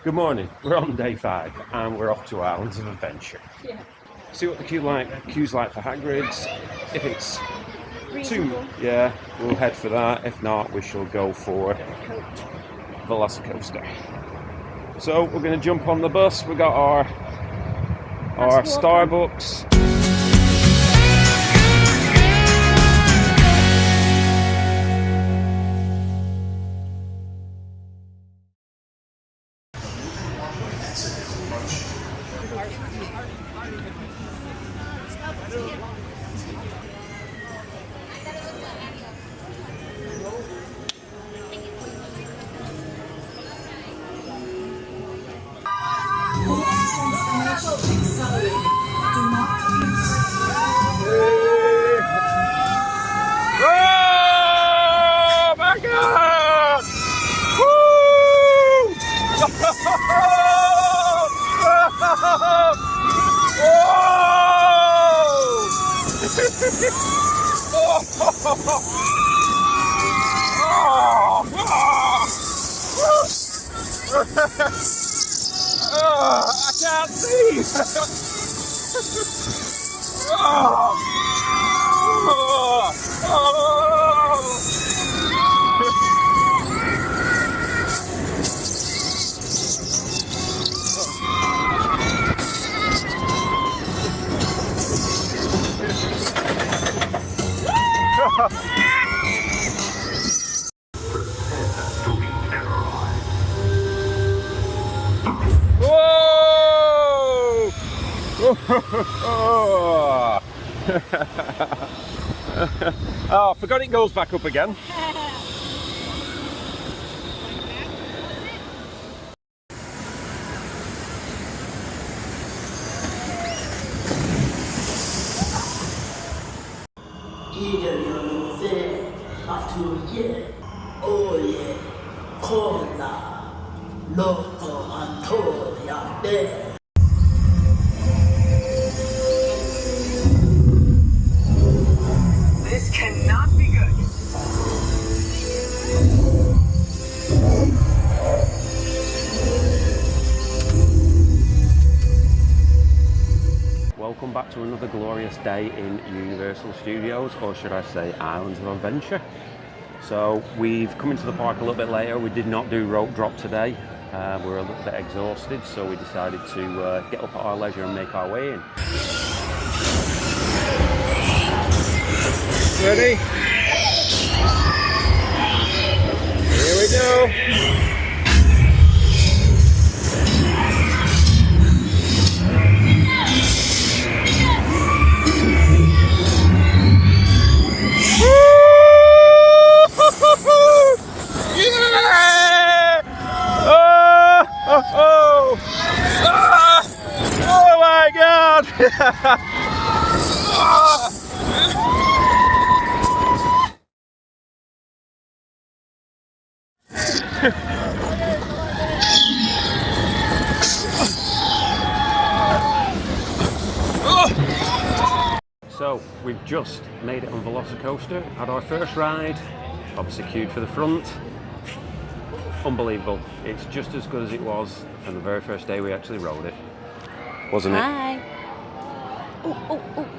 Good morning. We're on day 5 and we're off to Islands of Adventure. Yeah. See what the queue's like for Hagrids. If it's Reasonable. yeah, we'll head for that. If not, we shall go for Velocicoaster. So we're going to jump on the bus. We got our Starbucks. Oh my God! Woo! I can't see! Whoa! Oh, I forgot it goes back up again. This cannot be good. Welcome back to another glorious day in Universal Studios, or should I say Islands of Adventure. So we've come into the park a little bit later. We did not do rope drop today. We're a little bit exhausted, so we decided to get up at our leisure and make our way in. Ready? Here we go. Oh my God! So we've just made it on Velocicoaster, had our first ride, obviously queued for the front. Unbelievable. It's just as good as it was from the very first day we actually rode it. Wasn't it? Hi.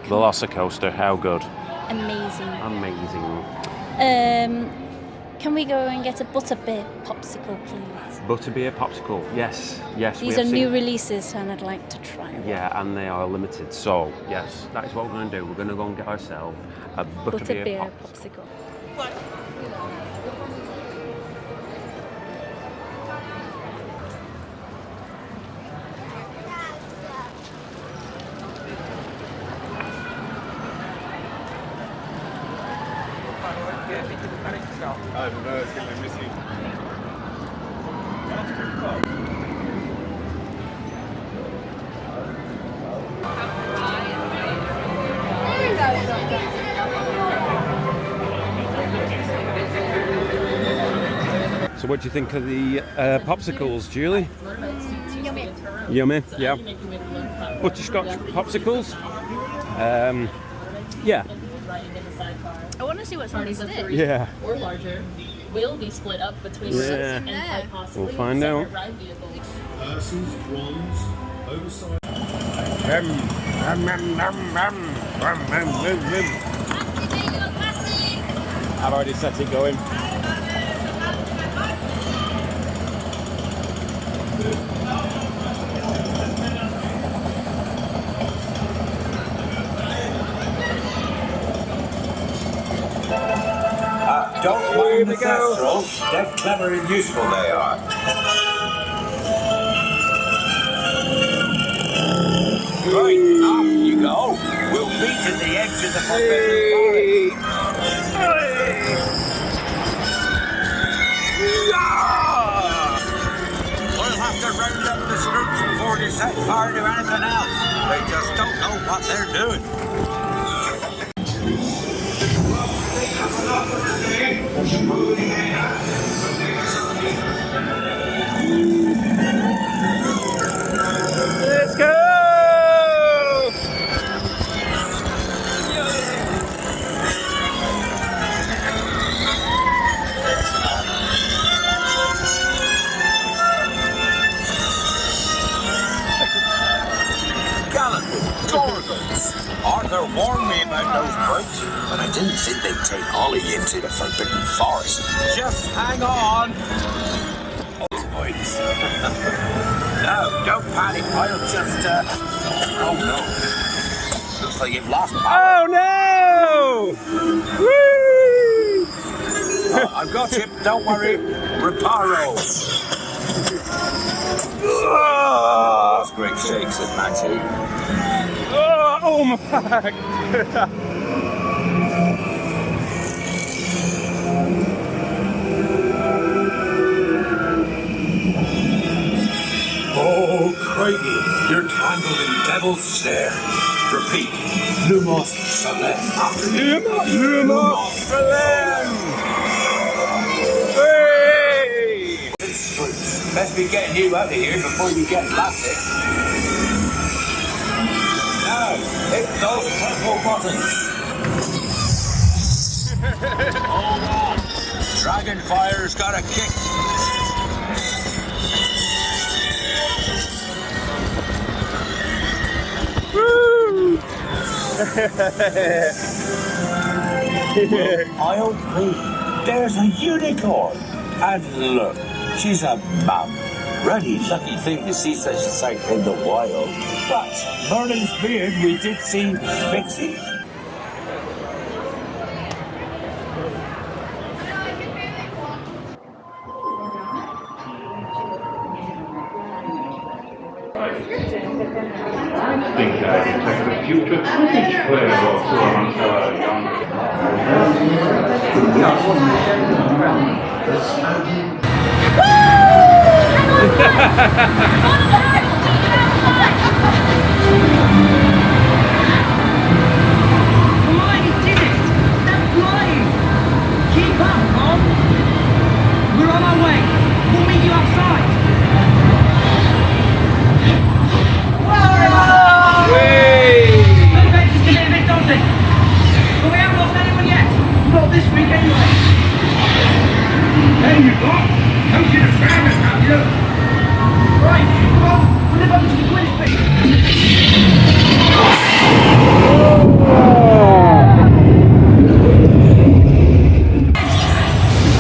Velocicoaster, how good? Amazing. Amazing. Can we go and get a Butterbeer Popsicle, please? Butterbeer Popsicle, yes, yes. These are new releases and I'd like to try one. Yeah, and they are limited. So, yes, that is what we're going to do. We're going to go and get ourselves a Butterbeer Popsicle. What? I don't know, it's going to be missing. So what do you think of the popsicles, Julie? Yummy. Yummy, yeah. Butterscotch popsicles. Yeah. I want to see what's on the stick. Yeah. Or larger will be split up between Yeah. us and quite possibly We'll find out. separate ride vehicles. Versus bronze, oversized. I've already set it going. Don't mind the Thestrals. They're clever and useful, they are. Right, off you go. We'll meet at the edge of the Forbidden Forest. We'll have to round up the troops before they set fire to anything else. They just don't know what they're doing. Let's go! Arthur warned me about those boats, but I didn't think they'd take Ollie into the Forbidden Forest. Just hang on. Those boats. No, don't panic. I'll just, oh no. Looks like you've lost power. Oh no! Woo! Oh, I've got you. Don't worry. Reparo. That's great shakes at Matty. Oh my back! Oh, Craigie, you're tangled in Devil's Snare. Repeat, Lumos Salem after me. Lumos Salem! Hey! Best be getting you out of here before you get blasted. Now, hit those purple buttons. Hold on. Dragonfire's got a kick. Woo! I'll be. There's a unicorn. And look, she's a mum. Really lucky thing to see such a sight in the wild. But Merlin's beard, we did see Bitsy. I think I expect a future cricket player or two amongst our young. Come on, you did it! They're flying! Keep up, Mom! We're on our way! We'll meet you outside! Adventure's getting a bit daunting, but we haven't lost anyone yet. Not this week, anyway. There you go! Come to the family, have you? Right, come on, we'll live up to the quiz bit.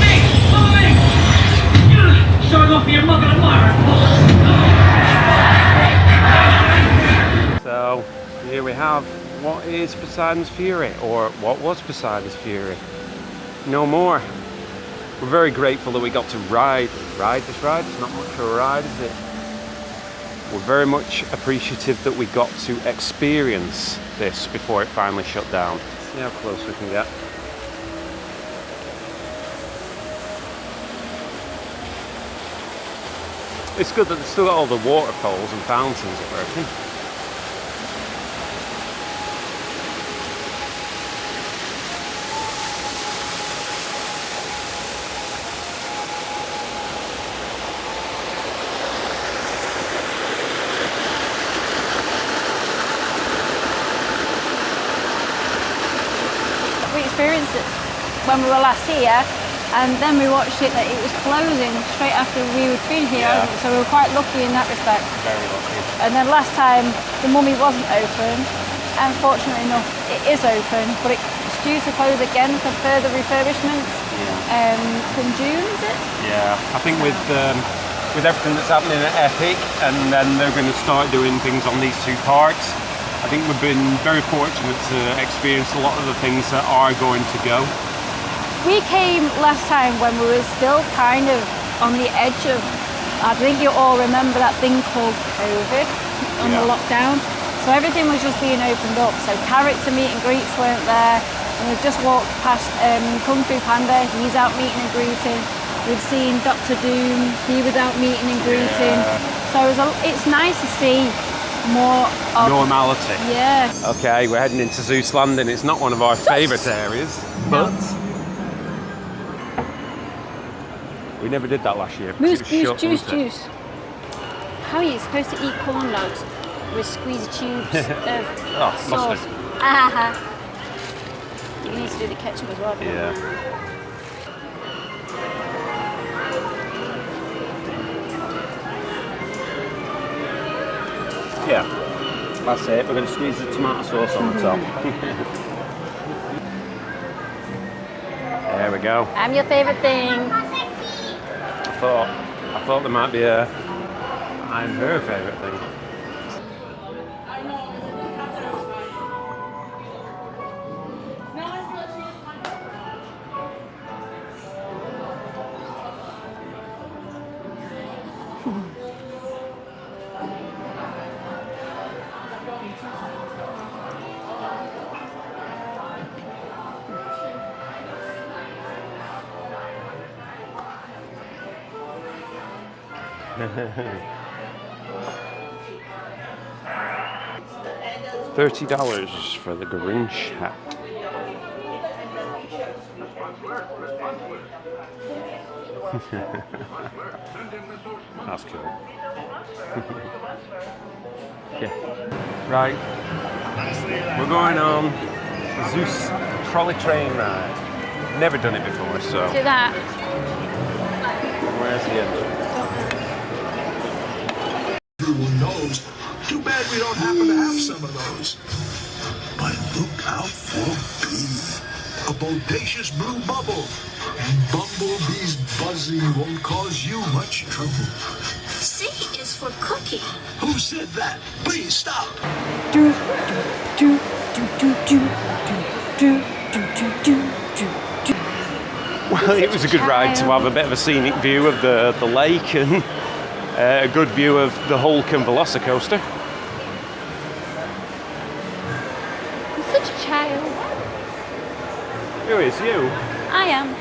Hey, follow me! Showing off for your mother and Myra. So, here we have what is Posiedens Fury, or what was Posiedens Fury. No more. We're very grateful that we got to ride this ride. It's not much of a ride, is it? We're very much appreciative that we got to experience this before it finally shut down. See how close we can get. It's good that they've still got all the waterfalls and fountains working. We experienced it when we were last here, And then we watched it that it was closing straight after we had been here, Yeah. so we were quite lucky in that respect. Very lucky. And then last time the Mummy wasn't open, and fortunately enough it is open, but it's due to close again for further refurbishments from June, is it? Yeah, I think with everything that's happening at Epic, and then they're going to start doing things on these two parks, I think we've been very fortunate to experience a lot of the things that are going to go. We came last time when we were still kind of on the edge of, I think you all remember that thing called COVID on the lockdown. So everything was just being opened up. So character meet and greets weren't there. And we've just walked past Kung Fu Panda, he's out meeting and greeting. We've seen Dr. Doom, he was out meeting and greeting. So it's nice to see more of normality. Yeah. Okay, we're heading into Zeus Landing. It's not one of our favourite areas, but we never did that last year. Moose, goose, juice. How are you supposed to eat corn dogs with squeezy tubes of sauce? You need to do the ketchup as well. Yeah, that's it. We're going to squeeze the tomato sauce on the top. There we go. I'm your favourite thing. I thought there might be I'm her favourite thing. $30 for the Grinch hat. That's cool. Yeah. Right. We're going on Zeus trolley train ride. Never done it before, so. Do that. Where's the end? Everyone knows. Too bad we don't happen to have some of those. But look out for B. A bodacious blue bubble. And Bumblebee's buzzing won't cause you much trouble. C is for cookie. Who said that? Please stop. Do do do do do do do do do do do. Well, it was a good ride to have a bit of a scenic view of the lake and a good view of the Hulk and Velocicoaster. I'm such a child. Who is you? I am.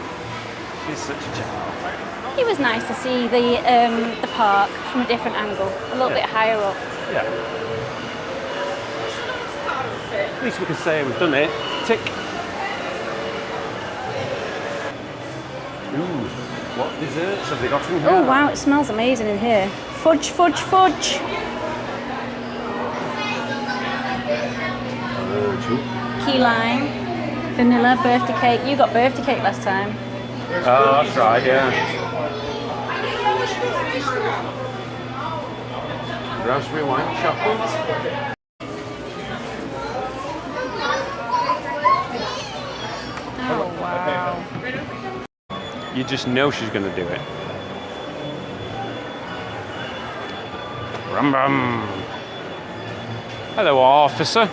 She's such a child. It was nice to see the park from a different angle, a little bit higher up. Yeah. At least we can say we've done it. Tick. Ooh, what desserts have they got in here? Oh wow, it smells amazing in here. Fudge, fudge, fudge. Key lime, vanilla, birthday cake. You got birthday cake last time. Oh, that's right, yeah. Raspberry white chocolate. Oh wow. You just know she's going to do it. Rum rum. Hello, officer.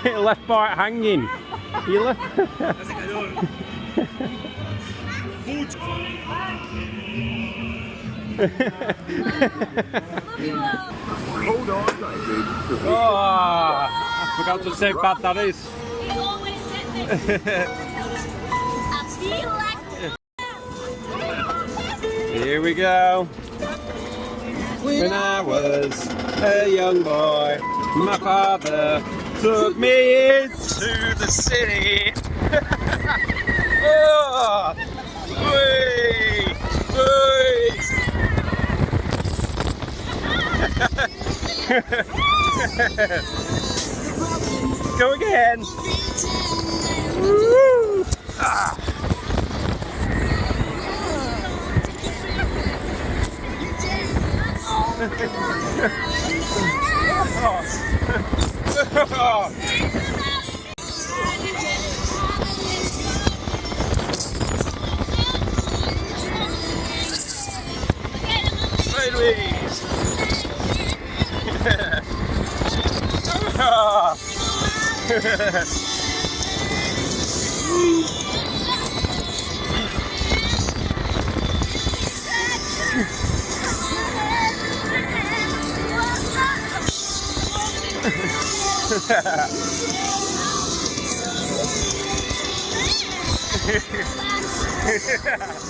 Left part hanging. You left. Hold on, Oh, I forgot to say how bad that is. He always did this. I feel like Here we go. When I was a young boy, my father Took me into the city. Oh, whee, whee. Go again. Woo. Ah.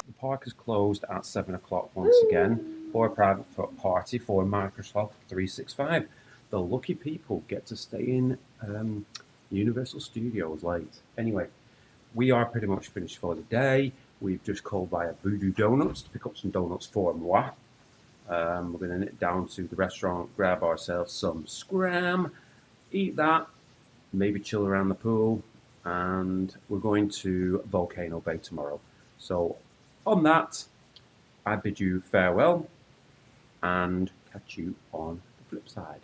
The park is closed at 7 o'clock once again for a private party for Microsoft 365. The lucky people get to stay in Universal Studios late. Anyway, we are pretty much finished for the day. We've just called via Voodoo Donuts to pick up some donuts for moi. We're going to nip down to the restaurant, grab ourselves some scram, eat that, maybe chill around the pool, and we're going to Volcano Bay tomorrow. So on that, I bid you farewell and catch you on the flip side.